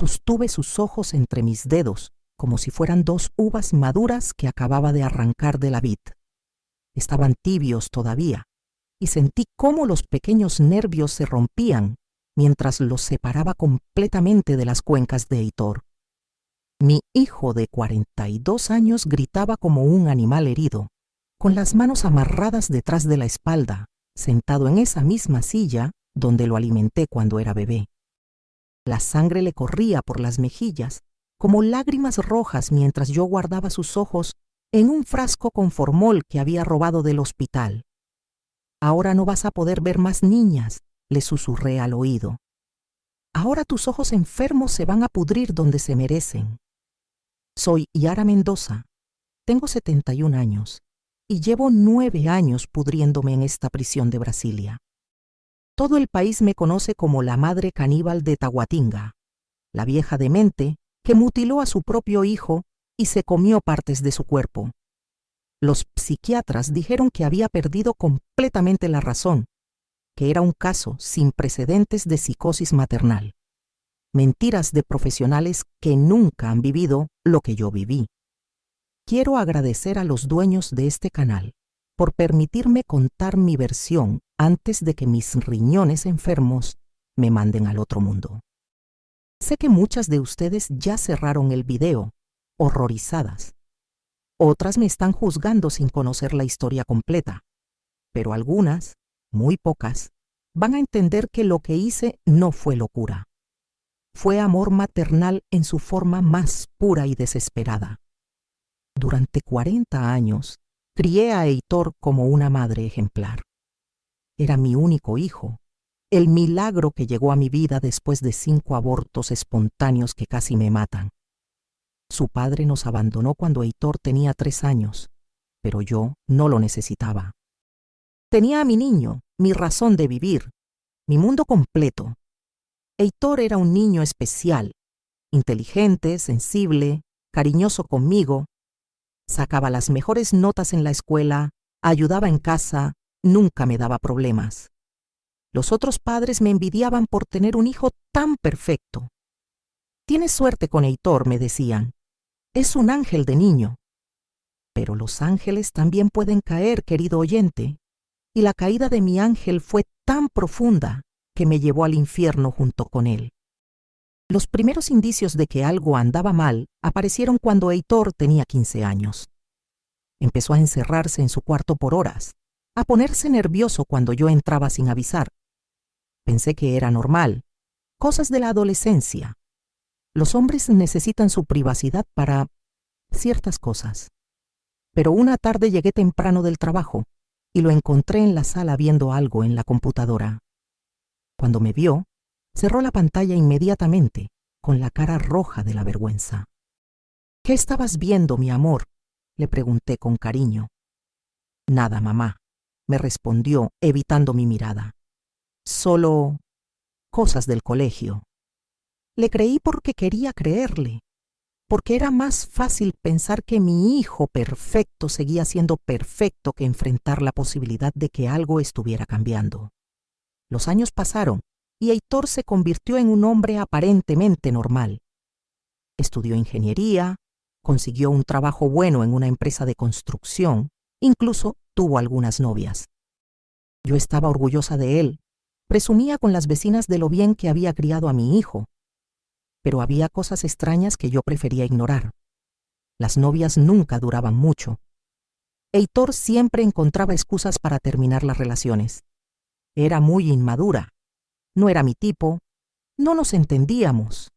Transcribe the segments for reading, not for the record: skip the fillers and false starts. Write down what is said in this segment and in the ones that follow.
Sostuve sus ojos entre mis dedos, como si fueran dos uvas maduras que acababa de arrancar de la vid. Estaban tibios todavía, y sentí cómo los pequeños nervios se rompían mientras los separaba completamente de las cuencas de Heitor. Mi hijo de 42 años gritaba como un animal herido, con las manos amarradas detrás de la espalda, sentado en esa misma silla donde lo alimenté cuando era bebé. La sangre le corría por las mejillas como lágrimas rojas mientras yo guardaba sus ojos en un frasco con formol que había robado del hospital. Ahora no vas a poder ver más niñas, le susurré al oído. Ahora tus ojos enfermos se van a pudrir donde se merecen. Soy Yara Mendoza, tengo 71 años y llevo 9 años pudriéndome en esta prisión de Brasilia. Todo el país me conoce como la madre caníbal de Taguatinga, la vieja demente que mutiló a su propio hijo y se comió partes de su cuerpo. Los psiquiatras dijeron que había perdido completamente la razón, que era un caso sin precedentes de psicosis maternal. Mentiras de profesionales que nunca han vivido lo que yo viví. Quiero agradecer a los dueños de este canal por permitirme contar mi versión antes de que mis riñones enfermos me manden al otro mundo. Sé que muchas de ustedes ya cerraron el video, horrorizadas. Otras me están juzgando sin conocer la historia completa, pero algunas, muy pocas, van a entender que lo que hice no fue locura. Fue amor maternal en su forma más pura y desesperada. Durante 40 años, crié a Heitor como una madre ejemplar. Era mi único hijo, el milagro que llegó a mi vida después de 5 abortos espontáneos que casi me matan. Su padre nos abandonó cuando Heitor tenía 3 años, pero yo no lo necesitaba. Tenía a mi niño, mi razón de vivir, mi mundo completo. Heitor era un niño especial, inteligente, sensible, cariñoso conmigo. Sacaba las mejores notas en la escuela, ayudaba en casa, nunca me daba problemas. Los otros padres me envidiaban por tener un hijo tan perfecto. Tienes suerte con Heitor, me decían. Es un ángel de niño. Pero los ángeles también pueden caer, querido oyente, y la caída de mi ángel fue tan profunda que me llevó al infierno junto con él. Los primeros indicios de que algo andaba mal aparecieron cuando Heitor tenía 15 años. Empezó a encerrarse en su cuarto por horas, a ponerse nervioso cuando yo entraba sin avisar. Pensé que era normal, cosas de la adolescencia. Los hombres necesitan su privacidad para ciertas cosas. Pero una tarde llegué temprano del trabajo y lo encontré en la sala viendo algo en la computadora. Cuando me vio, cerró la pantalla inmediatamente, con la cara roja de la vergüenza. ¿Qué estabas viendo, mi amor?, le pregunté con cariño. Nada, mamá, me respondió, evitando mi mirada. Solo cosas del colegio. Le creí porque quería creerle, porque era más fácil pensar que mi hijo perfecto seguía siendo perfecto que enfrentar la posibilidad de que algo estuviera cambiando. Los años pasaron y Heitor se convirtió en un hombre aparentemente normal. Estudió ingeniería, consiguió un trabajo bueno en una empresa de construcción, incluso tuvo algunas novias. Yo estaba orgullosa de él, presumía con las vecinas de lo bien que había criado a mi hijo, pero había cosas extrañas que yo prefería ignorar. Las novias nunca duraban mucho. Heitor siempre encontraba excusas para terminar las relaciones. Era muy inmadura. No era mi tipo. No nos entendíamos.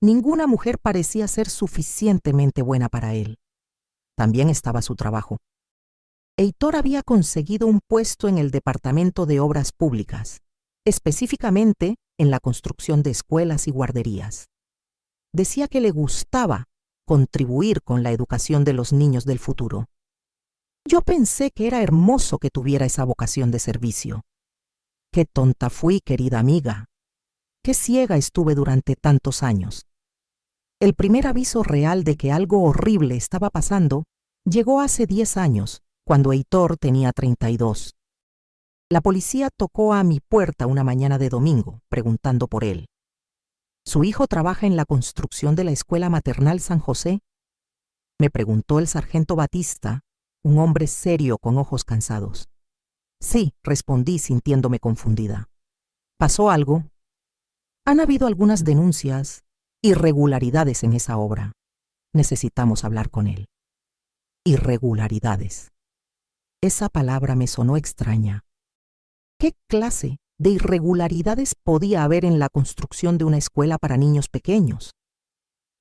Ninguna mujer parecía ser suficientemente buena para él. También estaba su trabajo. Heitor había conseguido un puesto en el Departamento de Obras Públicas, específicamente en la construcción de escuelas y guarderías. Decía que le gustaba contribuir con la educación de los niños del futuro. Yo pensé que era hermoso que tuviera esa vocación de servicio. Qué tonta fui, querida amiga. Qué ciega estuve durante tantos años. El primer aviso real de que algo horrible estaba pasando llegó hace 10 años, cuando Heitor tenía 32. La policía tocó a mi puerta una mañana de domingo, preguntando por él. ¿Su hijo trabaja en la construcción de la Escuela Maternal San José?, me preguntó el sargento Batista, un hombre serio con ojos cansados. Sí, respondí sintiéndome confundida. ¿Pasó algo? Han habido algunas denuncias, irregularidades en esa obra. Necesitamos hablar con él. Irregularidades. Esa palabra me sonó extraña. ¿Qué clase de irregularidades podía haber en la construcción de una escuela para niños pequeños?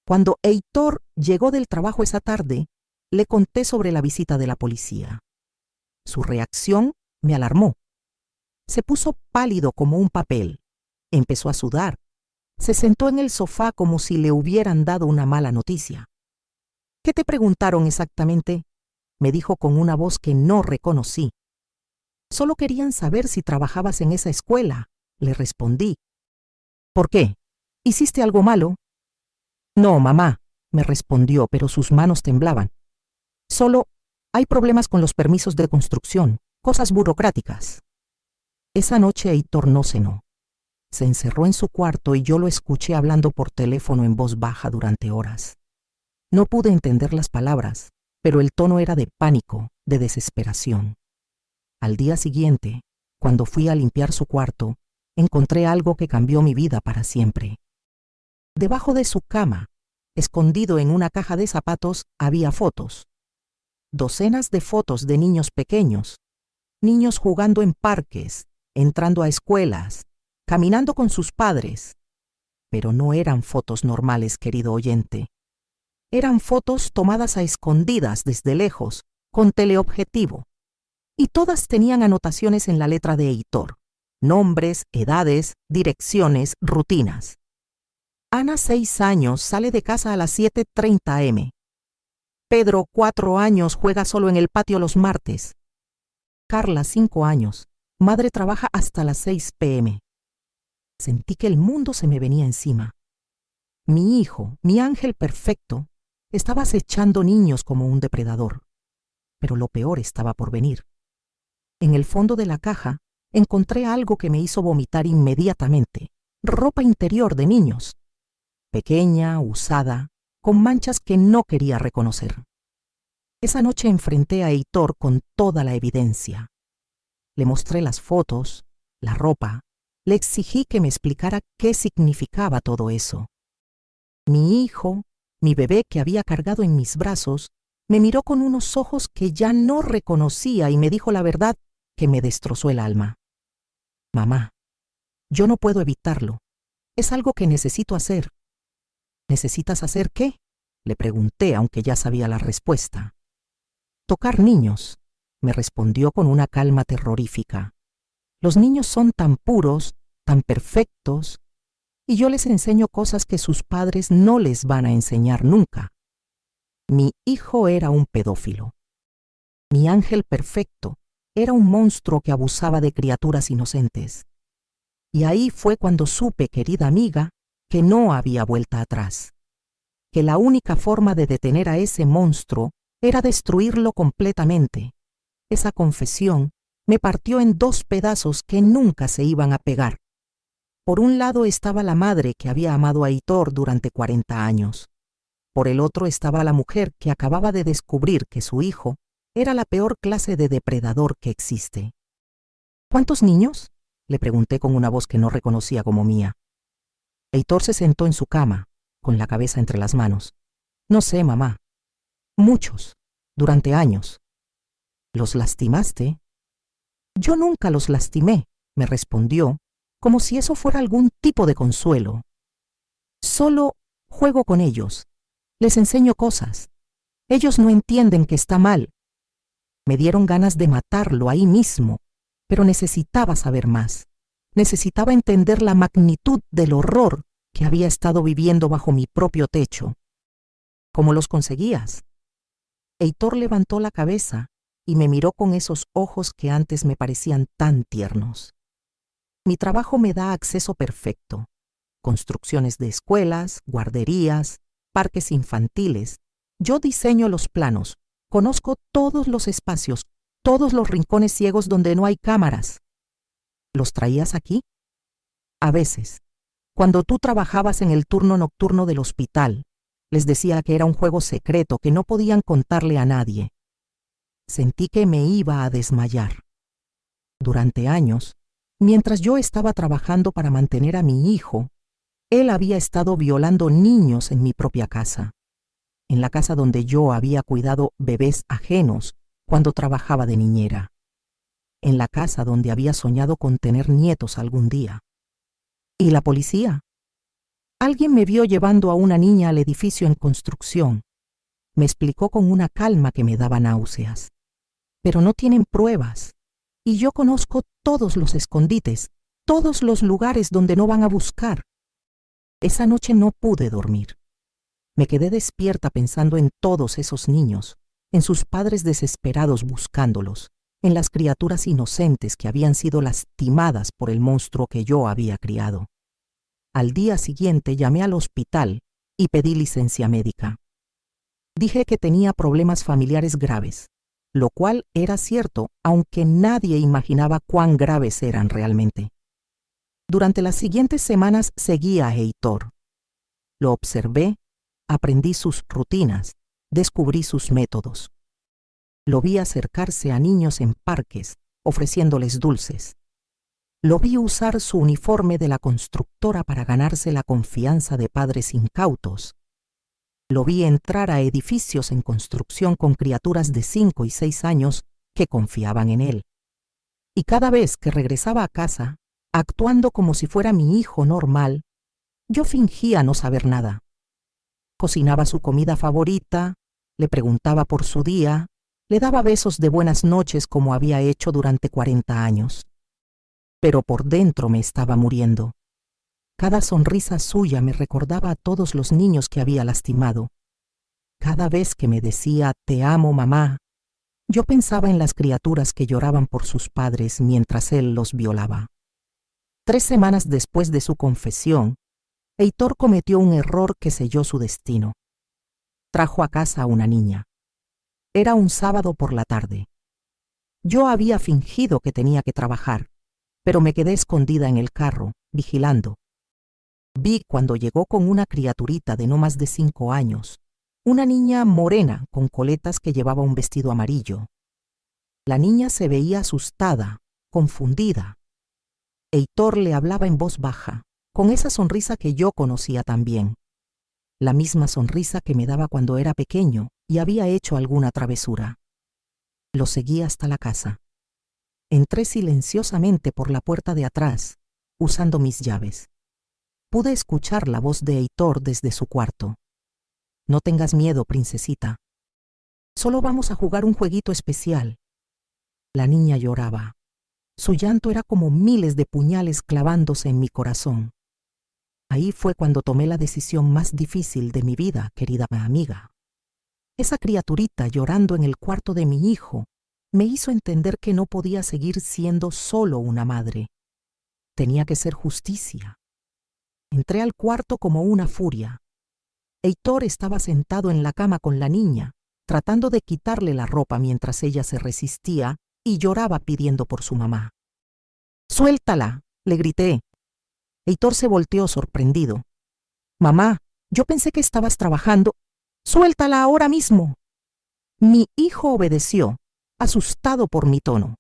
Cuando Heitor llegó del trabajo esa tarde, le conté sobre la visita de la policía. Su reacción me alarmó. Se puso pálido como un papel. Empezó a sudar. Se sentó en el sofá como si le hubieran dado una mala noticia. ¿Qué te preguntaron exactamente?, me dijo con una voz que no reconocí. Solo querían saber si trabajabas en esa escuela, le respondí. ¿Por qué? ¿Hiciste algo malo? No, mamá, me respondió, pero sus manos temblaban. Solo hay problemas con los permisos de construcción, cosas burocráticas. Esa noche Heitor no cenó. Se encerró en su cuarto y yo lo escuché hablando por teléfono en voz baja durante horas. No pude entender las palabras, pero el tono era de pánico, de desesperación. Al día siguiente, cuando fui a limpiar su cuarto, encontré algo que cambió mi vida para siempre. Debajo de su cama, escondido en una caja de zapatos, había fotos. Docenas de fotos de niños pequeños, niños jugando en parques, entrando a escuelas, caminando con sus padres. Pero no eran fotos normales, querido oyente. Eran fotos tomadas a escondidas desde lejos, con teleobjetivo. Y todas tenían anotaciones en la letra de Heitor. Nombres, edades, direcciones, rutinas. Ana, 6 años, sale de casa a las 7:30 am. Pedro, 4 años, juega solo en el patio los martes. Carla, 5 años, madre trabaja hasta las 6 p.m. Sentí que el mundo se me venía encima. Mi hijo, mi ángel perfecto, estaba acechando niños como un depredador. Pero lo peor estaba por venir. En el fondo de la caja encontré algo que me hizo vomitar inmediatamente. Ropa interior de niños. Pequeña, usada, con manchas que no quería reconocer. Esa noche enfrenté a Heitor con toda la evidencia. Le mostré las fotos, la ropa. Le exigí que me explicara qué significaba todo eso. Mi hijo, mi bebé que había cargado en mis brazos, me miró con unos ojos que ya no reconocía y me dijo la verdad que me destrozó el alma. Mamá, yo no puedo evitarlo. Es algo que necesito hacer. ¿Necesitas hacer qué?, le pregunté, aunque ya sabía la respuesta. Tocar niños, me respondió con una calma terrorífica. Los niños son tan puros, tan perfectos, y yo les enseño cosas que sus padres no les van a enseñar nunca. Mi hijo era un pedófilo. Mi ángel perfecto era un monstruo que abusaba de criaturas inocentes. Y ahí fue cuando supe, querida amiga, que no había vuelta atrás. Que la única forma de detener a ese monstruo era destruirlo completamente. Esa confesión me partió en 2 pedazos que nunca se iban a pegar. Por un lado estaba la madre que había amado a Heitor durante 40 años. Por el otro estaba la mujer que acababa de descubrir que su hijo era la peor clase de depredador que existe. ¿Cuántos niños?, le pregunté con una voz que no reconocía como mía. Heitor se sentó en su cama, con la cabeza entre las manos. No sé, mamá. Muchos, durante años. ¿Los lastimaste? Yo nunca los lastimé, me respondió, como si eso fuera algún tipo de consuelo. Solo juego con ellos. Les enseño cosas. Ellos no entienden que está mal. Me dieron ganas de matarlo ahí mismo, pero necesitaba saber más. Necesitaba entender la magnitud del horror que había estado viviendo bajo mi propio techo. ¿Cómo los conseguías? Heitor levantó la cabeza y me miró con esos ojos que antes me parecían tan tiernos. Mi trabajo me da acceso perfecto. Construcciones de escuelas, guarderías, parques infantiles. Yo diseño los planos, conozco todos los espacios, todos los rincones ciegos donde no hay cámaras. ¿Los traías aquí? A veces, Cuando tú trabajabas en el turno nocturno del hospital, les decía que era un juego secreto que no podían contarle a nadie. Sentí que me iba a desmayar. Durante años, mientras yo estaba trabajando para mantener a mi hijo, él había estado violando niños en mi propia casa, en la casa donde yo había cuidado bebés ajenos cuando trabajaba de niñera, en la casa donde había soñado con tener nietos algún día. ¿Y la policía? Alguien me vio llevando a una niña al edificio en construcción. Me explicó con una calma que me daba náuseas. Pero no tienen pruebas. Y yo conozco todos los escondites, todos los lugares donde no van a buscar. Esa noche no pude dormir. Me quedé despierta pensando en todos esos niños, en sus padres desesperados buscándolos, en las criaturas inocentes que habían sido lastimadas por el monstruo que yo había criado. Al día siguiente llamé al hospital y pedí licencia médica. Dije que tenía problemas familiares graves, lo cual era cierto, aunque nadie imaginaba cuán graves eran realmente. Durante las siguientes semanas seguí a Heitor. Lo observé, aprendí sus rutinas, descubrí sus métodos. Lo vi acercarse a niños en parques, ofreciéndoles dulces. Lo vi usar su uniforme de la constructora para ganarse la confianza de padres incautos. Lo vi entrar a edificios en construcción con criaturas de 5 y 6 años que confiaban en él. Y cada vez que regresaba a casa, actuando como si fuera mi hijo normal, yo fingía no saber nada. Cocinaba su comida favorita, le preguntaba por su día, le daba besos de buenas noches como había hecho durante 40 años. Pero por dentro me estaba muriendo. Cada sonrisa suya me recordaba a todos los niños que había lastimado. Cada vez que me decía «Te amo, mamá», yo pensaba en las criaturas que lloraban por sus padres mientras él los violaba. 3 semanas después de su confesión, Heitor cometió un error que selló su destino. Trajo a casa a una niña. Era un sábado por la tarde. Yo había fingido que tenía que trabajar, pero me quedé escondida en el carro, vigilando. Vi cuando llegó con una criaturita de no más de 5 años, una niña morena con coletas que llevaba un vestido amarillo. La niña se veía asustada, confundida. Heitor le hablaba en voz baja, con esa sonrisa que yo conocía también. La misma sonrisa que me daba cuando era pequeño y había hecho alguna travesura. Lo seguí hasta la casa. Entré silenciosamente por la puerta de atrás, usando mis llaves. Pude escuchar la voz de Heitor desde su cuarto. «No tengas miedo, princesita. Solo vamos a jugar un jueguito especial». La niña lloraba. Su llanto era como miles de puñales clavándose en mi corazón. Ahí fue cuando tomé la decisión más difícil de mi vida, querida amiga. Esa criaturita llorando en el cuarto de mi hijo me hizo entender que no podía seguir siendo solo una madre. Tenía que ser justicia. Entré al cuarto como una furia. Heitor estaba sentado en la cama con la niña, tratando de quitarle la ropa mientras ella se resistía y lloraba pidiendo por su mamá. «¡Suéltala!», le grité. Heitor se volteó sorprendido. «Mamá, yo pensé que estabas trabajando. ¡Suéltala ahora mismo!». Mi hijo obedeció, asustado por mi tono.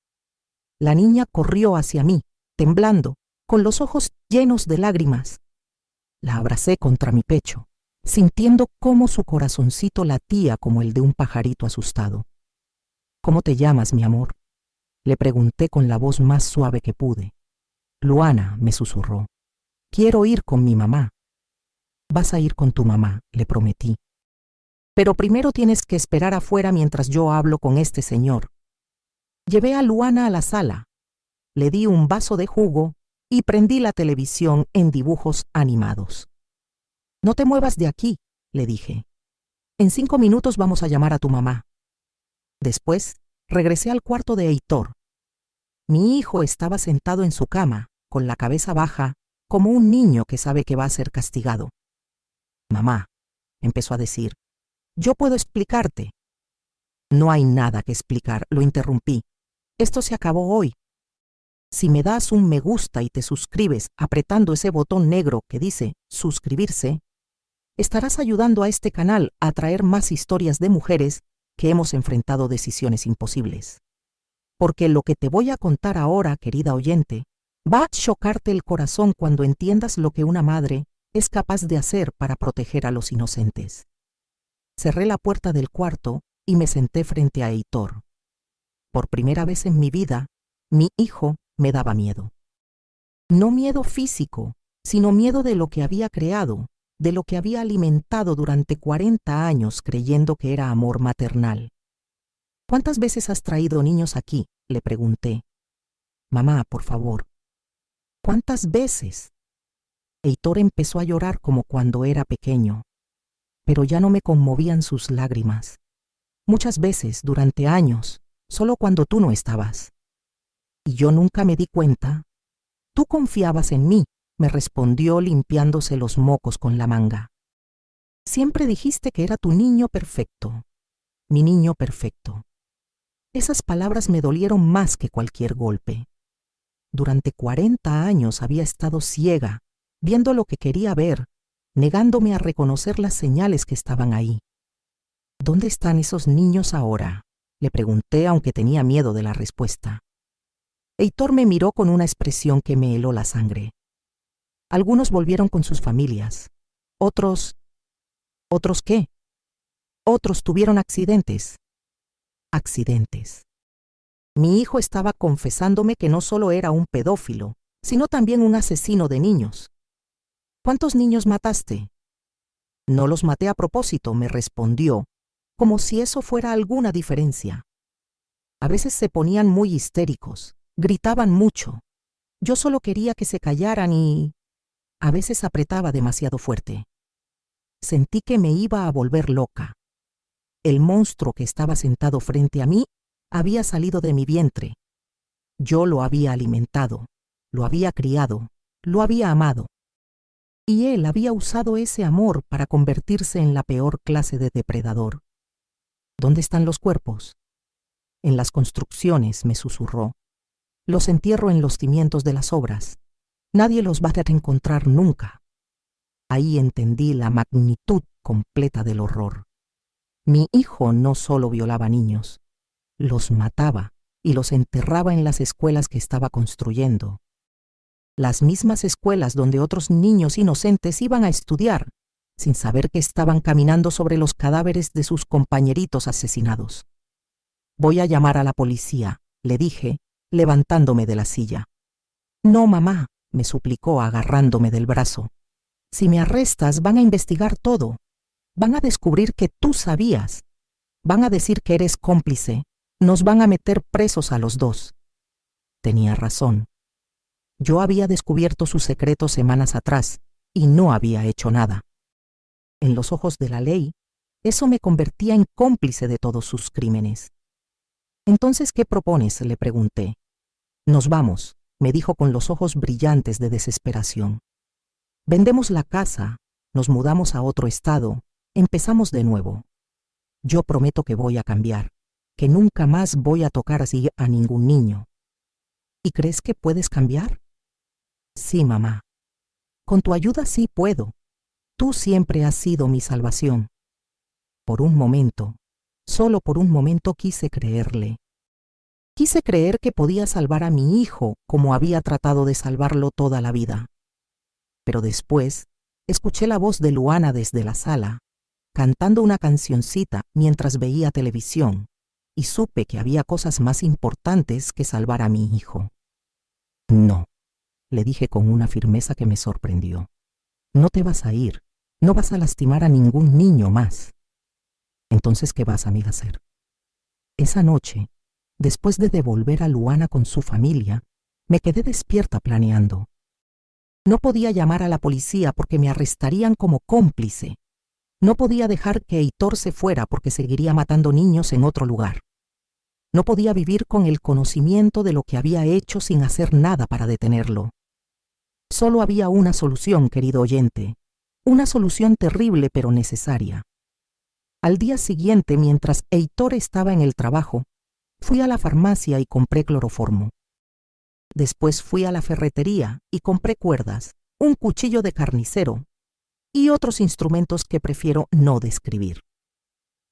La niña corrió hacia mí, temblando, con los ojos llenos de lágrimas. La abracé contra mi pecho, sintiendo cómo su corazoncito latía como el de un pajarito asustado. «¿Cómo te llamas, mi amor?», le pregunté con la voz más suave que pude. «Luana», me susurró. «Quiero ir con mi mamá». «Vas a ir con tu mamá», le prometí. «Pero primero tienes que esperar afuera mientras yo hablo con este señor». Llevé a Luana a la sala, le di un vaso de jugo y prendí la televisión en dibujos animados. «No te muevas de aquí», le dije. «En 5 minutos vamos a llamar a tu mamá». Después, regresé al cuarto de Heitor. Mi hijo estaba sentado en su cama, con la cabeza baja, como un niño que sabe que va a ser castigado. «Mamá», empezó a decir, «yo puedo explicarte». «No hay nada que explicar», lo interrumpí. «Esto se acabó hoy». Si me das un me gusta y te suscribes apretando ese botón negro que dice suscribirse, estarás ayudando a este canal a traer más historias de mujeres que hemos enfrentado decisiones imposibles. Porque lo que te voy a contar ahora, querida oyente, va a chocarte el corazón cuando entiendas lo que una madre es capaz de hacer para proteger a los inocentes. Cerré la puerta del cuarto y me senté frente a Heitor. Por primera vez en mi vida, mi hijo me daba miedo. No miedo físico, sino miedo de lo que había creado, de lo que había alimentado durante 40 años creyendo que era amor maternal. ¿Cuántas veces has traído niños aquí?, le pregunté. Mamá, por favor. ¿Cuántas veces? Heitor empezó a llorar como cuando era pequeño, pero ya no me conmovían sus lágrimas. Muchas veces, durante años, solo cuando tú no estabas. Y yo nunca me di cuenta. Tú confiabas en mí, me respondió limpiándose los mocos con la manga. Siempre dijiste que era tu niño perfecto, mi niño perfecto. Esas palabras me dolieron más que cualquier golpe. Durante 40 años había estado ciega, viendo lo que quería ver, negándome a reconocer las señales que estaban ahí. ¿Dónde están esos niños ahora?, le pregunté, aunque tenía miedo de la respuesta. Heitor me miró con una expresión que me heló la sangre. Algunos volvieron con sus familias. ¿Otros qué? Otros tuvieron accidentes. Accidentes. Mi hijo estaba confesándome que no solo era un pedófilo, sino también un asesino de niños. ¿Cuántos niños mataste? No los maté a propósito, me respondió, como si eso fuera alguna diferencia. A veces se ponían muy histéricos, gritaban mucho. Yo solo quería que se callaran y a veces apretaba demasiado fuerte. Sentí que me iba a volver loca. El monstruo que estaba sentado frente a mí había salido de mi vientre. Yo lo había alimentado, lo había criado, lo había amado. Y él había usado ese amor para convertirse en la peor clase de depredador. ¿Dónde están los cuerpos? En las construcciones, me susurró. Los entierro en los cimientos de las obras. Nadie los va a encontrar nunca. Ahí entendí la magnitud completa del horror. Mi hijo no solo violaba niños, los mataba y los enterraba en las escuelas que estaba construyendo. Las mismas escuelas donde otros niños inocentes iban a estudiar, sin saber que estaban caminando sobre los cadáveres de sus compañeritos asesinados. Voy a llamar a la policía, le dije, levantándome de la silla. No, mamá, me suplicó agarrándome del brazo. Si me arrestas, van a investigar todo. Van a descubrir que tú sabías. Van a decir que eres cómplice. Nos van a meter presos a los dos. Tenía razón. Yo había descubierto sus secretos semanas atrás y no había hecho nada. En los ojos de la ley, eso me convertía en cómplice de todos sus crímenes. Entonces, ¿qué propones?, le pregunté. Nos vamos, me dijo con los ojos brillantes de desesperación. Vendemos la casa, nos mudamos a otro estado, empezamos de nuevo. Yo prometo que voy a cambiar, que nunca más voy a tocar así a ningún niño. ¿Y crees que puedes cambiar? Sí, mamá. Con tu ayuda sí puedo. Tú siempre has sido mi salvación. Por un momento, solo por un momento quise creerle. Quise creer que podía salvar a mi hijo como había tratado de salvarlo toda la vida. Pero después, escuché la voz de Luana desde la sala, cantando una cancioncita mientras veía televisión, y supe que había cosas más importantes que salvar a mi hijo. No, le dije con una firmeza que me sorprendió. No te vas a ir, no vas a lastimar a ningún niño más. Entonces, ¿qué vas a hacer? Esa noche, después de devolver a Luana con su familia, me quedé despierta planeando. No podía llamar a la policía porque me arrestarían como cómplice. No podía dejar que Heitor se fuera porque seguiría matando niños en otro lugar. No podía vivir con el conocimiento de lo que había hecho sin hacer nada para detenerlo. Solo había una solución, querido oyente. Una solución terrible pero necesaria. Al día siguiente, mientras Heitor estaba en el trabajo, fui a la farmacia y compré cloroformo. Después fui a la ferretería y compré cuerdas, un cuchillo de carnicero y otros instrumentos que prefiero no describir.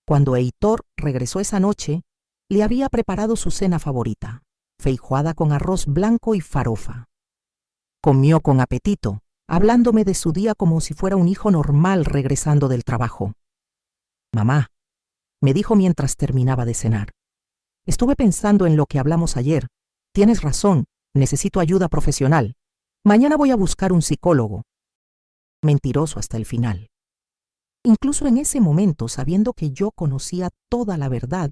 Cuando Heitor regresó esa noche, le había preparado su cena favorita, feijoada con arroz blanco y farofa. Comió con apetito, hablándome de su día como si fuera un hijo normal regresando del trabajo. «Mamá», me dijo mientras terminaba de cenar, «estuve pensando en lo que hablamos ayer. Tienes razón, necesito ayuda profesional. Mañana voy a buscar un psicólogo». Mentiroso hasta el final. Incluso en ese momento, sabiendo que yo conocía toda la verdad,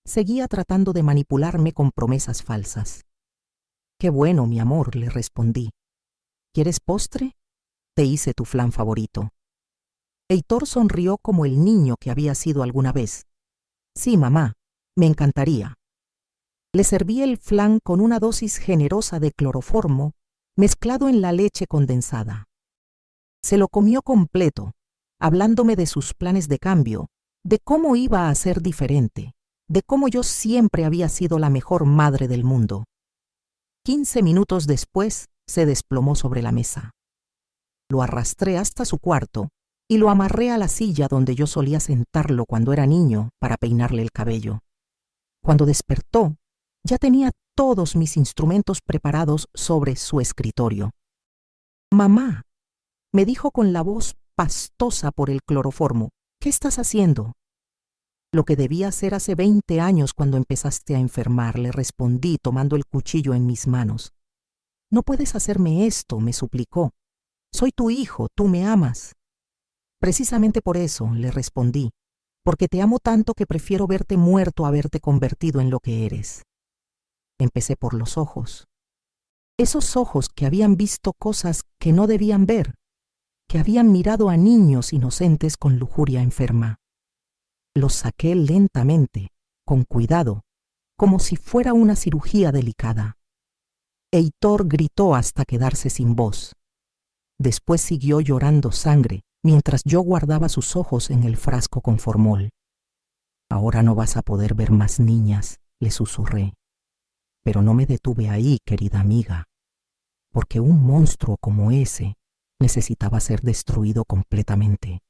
seguía tratando de manipularme con promesas falsas. «Qué bueno, mi amor», le respondí. «¿Quieres postre? Te hice tu flan favorito». Heitor sonrió como el niño que había sido alguna vez. «Sí, mamá, me encantaría». Le serví el flan con una dosis generosa de cloroformo mezclado en la leche condensada. Se lo comió completo, hablándome de sus planes de cambio, de cómo iba a ser diferente, de cómo yo siempre había sido la mejor madre del mundo. 15 minutos después se desplomó sobre la mesa. Lo arrastré hasta su cuarto y lo amarré a la silla donde yo solía sentarlo cuando era niño para peinarle el cabello. Cuando despertó, ya tenía todos mis instrumentos preparados sobre su escritorio. «Mamá», me dijo con la voz pastosa por el cloroformo, «¿qué estás haciendo?». «Lo que debía hacer hace 20 años cuando empezaste a enfermar», le respondí tomando el cuchillo en mis manos. «No puedes hacerme esto», me suplicó. «Soy tu hijo, tú me amas». «Precisamente por eso», le respondí, «porque te amo tanto que prefiero verte muerto a verte convertido en lo que eres». Empecé por los ojos. Esos ojos que habían visto cosas que no debían ver, que habían mirado a niños inocentes con lujuria enferma. Los saqué lentamente, con cuidado, como si fuera una cirugía delicada. Heitor gritó hasta quedarse sin voz. Después siguió llorando sangre mientras yo guardaba sus ojos en el frasco con formol. «Ahora no vas a poder ver más niñas», le susurré. Pero no me detuve ahí, querida amiga, porque un monstruo como ese necesitaba ser destruido completamente.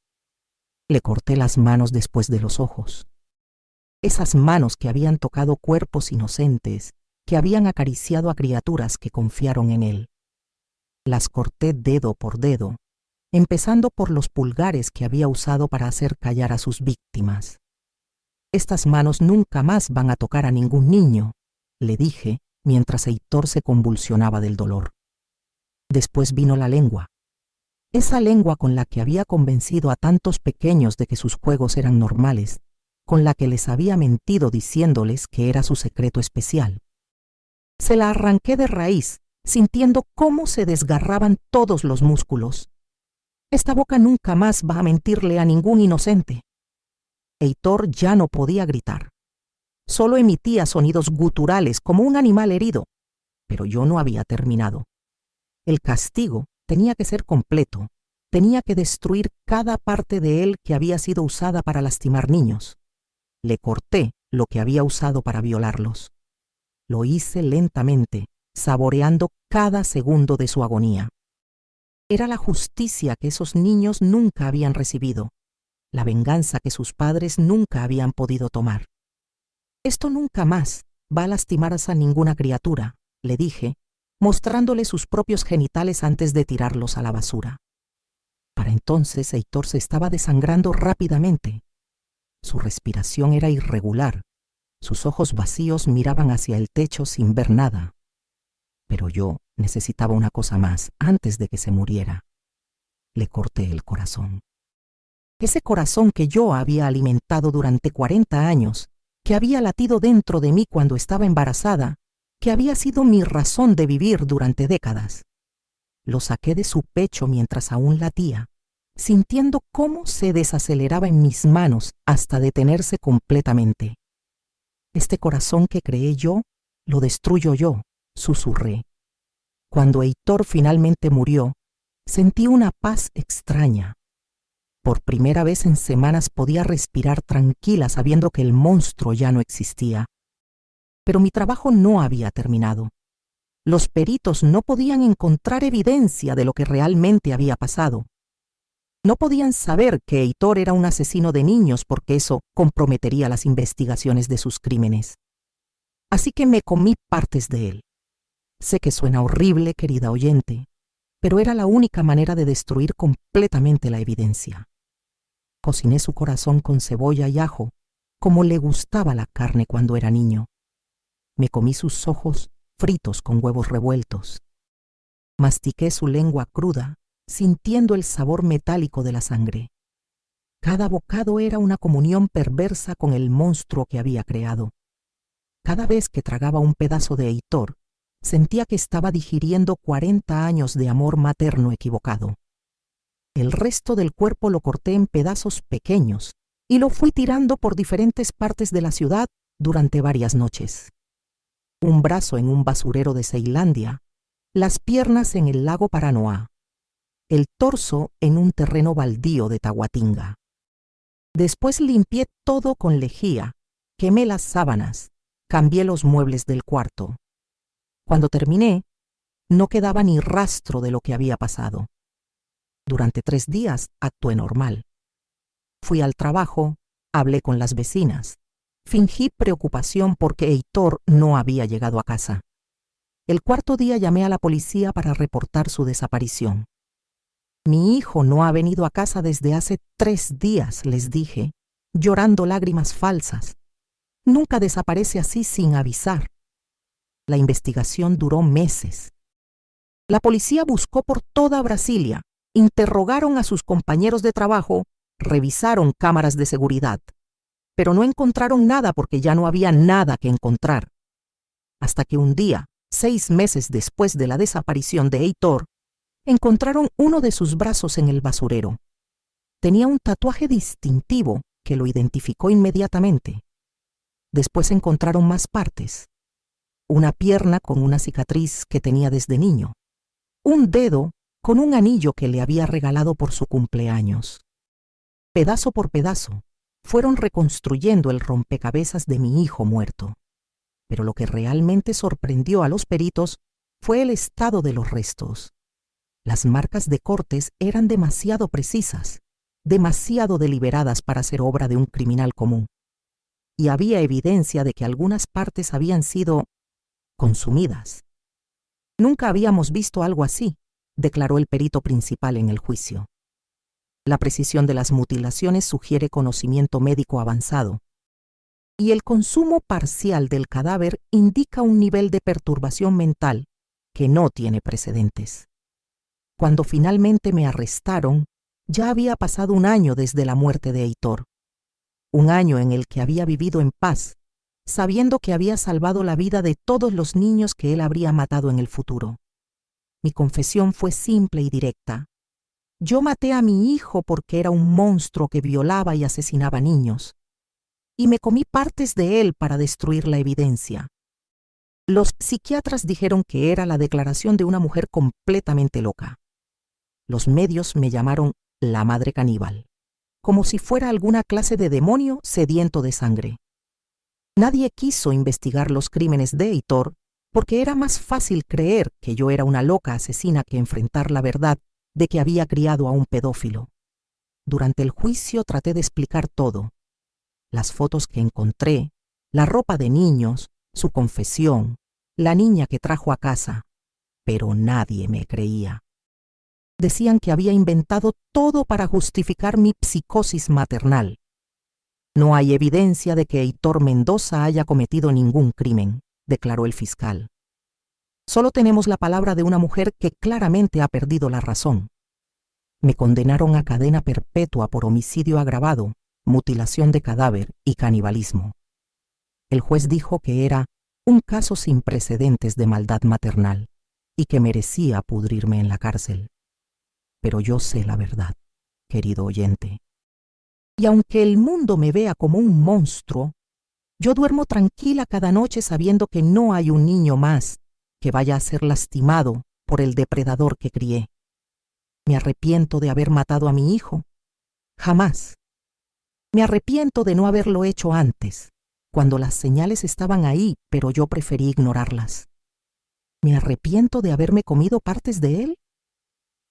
Le corté las manos después de los ojos. Esas manos que habían tocado cuerpos inocentes, que habían acariciado a criaturas que confiaron en él. Las corté dedo por dedo, empezando por los pulgares que había usado para hacer callar a sus víctimas. «Estas manos nunca más van a tocar a ningún niño», le dije mientras Heitor se convulsionaba del dolor. Después vino la lengua. Esa lengua con la que había convencido a tantos pequeños de que sus juegos eran normales, con la que les había mentido diciéndoles que era su secreto especial. Se la arranqué de raíz, sintiendo cómo se desgarraban todos los músculos. Esta boca nunca más va a mentirle a ningún inocente. Heitor ya no podía gritar. Solo emitía sonidos guturales como un animal herido, pero yo no había terminado. El castigo tenía que ser completo, tenía que destruir cada parte de él que había sido usada para lastimar niños. Le corté lo que había usado para violarlos. Lo hice lentamente, saboreando cada segundo de su agonía. Era la justicia que esos niños nunca habían recibido, la venganza que sus padres nunca habían podido tomar. «Esto nunca más va a lastimar a ninguna criatura», le dije, mostrándole sus propios genitales antes de tirarlos a la basura. Para entonces Heitor se estaba desangrando rápidamente. Su respiración era irregular. Sus ojos vacíos miraban hacia el techo sin ver nada. Pero yo necesitaba una cosa más antes de que se muriera. Le corté el corazón. Ese corazón que yo había alimentado durante 40 años, que había latido dentro de mí cuando estaba embarazada, que había sido mi razón de vivir durante décadas. Lo saqué de su pecho mientras aún latía, sintiendo cómo se desaceleraba en mis manos hasta detenerse completamente. «Este corazón que creé yo, lo destruyo yo», susurré. Cuando Heitor finalmente murió, sentí una paz extraña. Por primera vez en semanas podía respirar tranquila sabiendo que el monstruo ya no existía. Pero mi trabajo no había terminado. Los peritos no podían encontrar evidencia de lo que realmente había pasado. No podían saber que Heitor era un asesino de niños porque eso comprometería las investigaciones de sus crímenes. Así que me comí partes de él. Sé que suena horrible, querida oyente, pero era la única manera de destruir completamente la evidencia. Cociné su corazón con cebolla y ajo, como le gustaba la carne cuando era niño. Me comí sus ojos fritos con huevos revueltos. Mastiqué su lengua cruda, sintiendo el sabor metálico de la sangre. Cada bocado era una comunión perversa con el monstruo que había creado. Cada vez que tragaba un pedazo de Heitor, sentía que estaba digiriendo 40 años de amor materno equivocado. El resto del cuerpo lo corté en pedazos pequeños y lo fui tirando por diferentes partes de la ciudad durante varias noches. Un brazo en un basurero de Ceilandia, las piernas en el lago Paranoá, el torso en un terreno baldío de Tahuatinga. Después limpié todo con lejía, quemé las sábanas, cambié los muebles del cuarto. Cuando terminé, no quedaba ni rastro de lo que había pasado. Durante 3 días actué normal. Fui al trabajo, hablé con las vecinas. Fingí preocupación porque Heitor no había llegado a casa. El 4.º día llamé a la policía para reportar su desaparición. Mi hijo no ha venido a casa desde hace 3 días, les dije, llorando lágrimas falsas. Nunca desaparece así sin avisar. La investigación duró meses. La policía buscó por toda Brasilia, interrogaron a sus compañeros de trabajo, revisaron cámaras de seguridad, pero no encontraron nada porque ya no había nada que encontrar. Hasta que un día, 6 meses después de la desaparición de Heitor, encontraron uno de sus brazos en el basurero. Tenía un tatuaje distintivo que lo identificó inmediatamente. Después encontraron más partes. Una pierna con una cicatriz que tenía desde niño. Un dedo con un anillo que le había regalado por su cumpleaños. Pedazo por pedazo, fueron reconstruyendo el rompecabezas de mi hijo muerto. Pero lo que realmente sorprendió a los peritos fue el estado de los restos. Las marcas de cortes eran demasiado precisas, demasiado deliberadas para ser obra de un criminal común. Y había evidencia de que algunas partes habían sido consumidas. Nunca habíamos visto algo así, declaró el perito principal en el juicio. La precisión de las mutilaciones sugiere conocimiento médico avanzado, y el consumo parcial del cadáver indica un nivel de perturbación mental que no tiene precedentes. Cuando finalmente me arrestaron, ya había pasado 1 año desde la muerte de Heitor. 1 año en el que había vivido en paz, sabiendo que había salvado la vida de todos los niños que él habría matado en el futuro. Mi confesión fue simple y directa. Yo maté a mi hijo porque era un monstruo que violaba y asesinaba niños, y me comí partes de él para destruir la evidencia. Los psiquiatras dijeron que era la declaración de una mujer completamente loca. Los medios me llamaron la madre caníbal, como si fuera alguna clase de demonio sediento de sangre. Nadie quiso investigar los crímenes de Heitor porque era más fácil creer que yo era una loca asesina que enfrentar la verdad de que había criado a un pedófilo. Durante el juicio traté de explicar todo. Las fotos que encontré, la ropa de niños, su confesión, la niña que trajo a casa, pero nadie me creía. Decían que había inventado todo para justificar mi psicosis maternal. No hay evidencia de que Heitor Mendoza haya cometido ningún crimen, declaró el fiscal. Solo tenemos la palabra de una mujer que claramente ha perdido la razón. Me condenaron a cadena perpetua por homicidio agravado, mutilación de cadáver y canibalismo. El juez dijo que era un caso sin precedentes de maldad maternal y que merecía pudrirme en la cárcel. Pero yo sé la verdad, querido oyente. Y aunque el mundo me vea como un monstruo, yo duermo tranquila cada noche sabiendo que no hay un niño más que vaya a ser lastimado por el depredador que crié. ¿Me arrepiento de haber matado a mi hijo? Jamás. Me arrepiento de no haberlo hecho antes, cuando las señales estaban ahí, pero yo preferí ignorarlas. ¿Me arrepiento de haberme comido partes de él?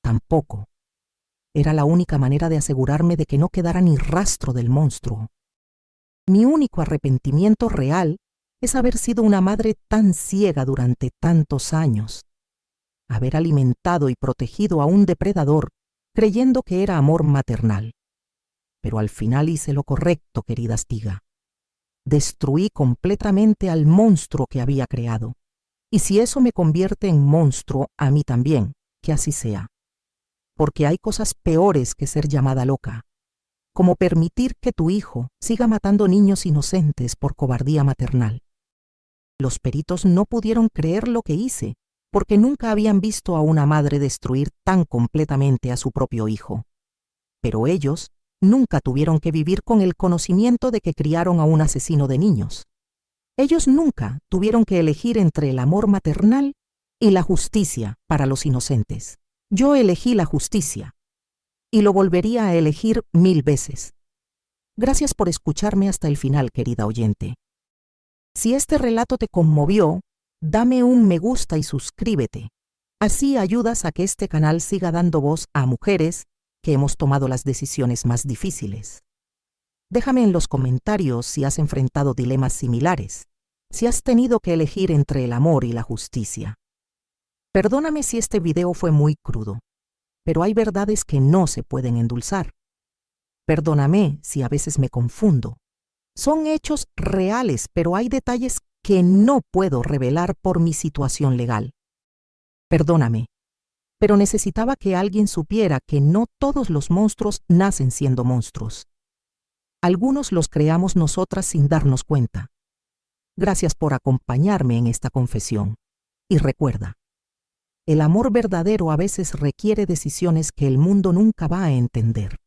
Tampoco. Era la única manera de asegurarme de que no quedara ni rastro del monstruo. Mi único arrepentimiento real es haber sido una madre tan ciega durante tantos años. Haber alimentado y protegido a un depredador creyendo que era amor maternal. Pero al final hice lo correcto, querida Stiga. Destruí completamente al monstruo que había creado. Y si eso me convierte en monstruo, a mí también, que así sea. Porque hay cosas peores que ser llamada loca, como permitir que tu hijo siga matando niños inocentes por cobardía maternal. Los peritos no pudieron creer lo que hice, porque nunca habían visto a una madre destruir tan completamente a su propio hijo. Pero ellos nunca tuvieron que vivir con el conocimiento de que criaron a un asesino de niños. Ellos nunca tuvieron que elegir entre el amor maternal y la justicia para los inocentes. Yo elegí la justicia, y lo volvería a elegir 1000 veces. Gracias por escucharme hasta el final, querida oyente. Si este relato te conmovió, dame un me gusta y suscríbete. Así ayudas a que este canal siga dando voz a mujeres que hemos tomado las decisiones más difíciles. Déjame en los comentarios si has enfrentado dilemas similares, si has tenido que elegir entre el amor y la justicia. Perdóname si este video fue muy crudo, pero hay verdades que no se pueden endulzar. Perdóname si a veces me confundo. Son hechos reales, pero hay detalles que no puedo revelar por mi situación legal. Perdóname, pero necesitaba que alguien supiera que no todos los monstruos nacen siendo monstruos. Algunos los creamos nosotras sin darnos cuenta. Gracias por acompañarme en esta confesión. Y recuerda, el amor verdadero a veces requiere decisiones que el mundo nunca va a entender.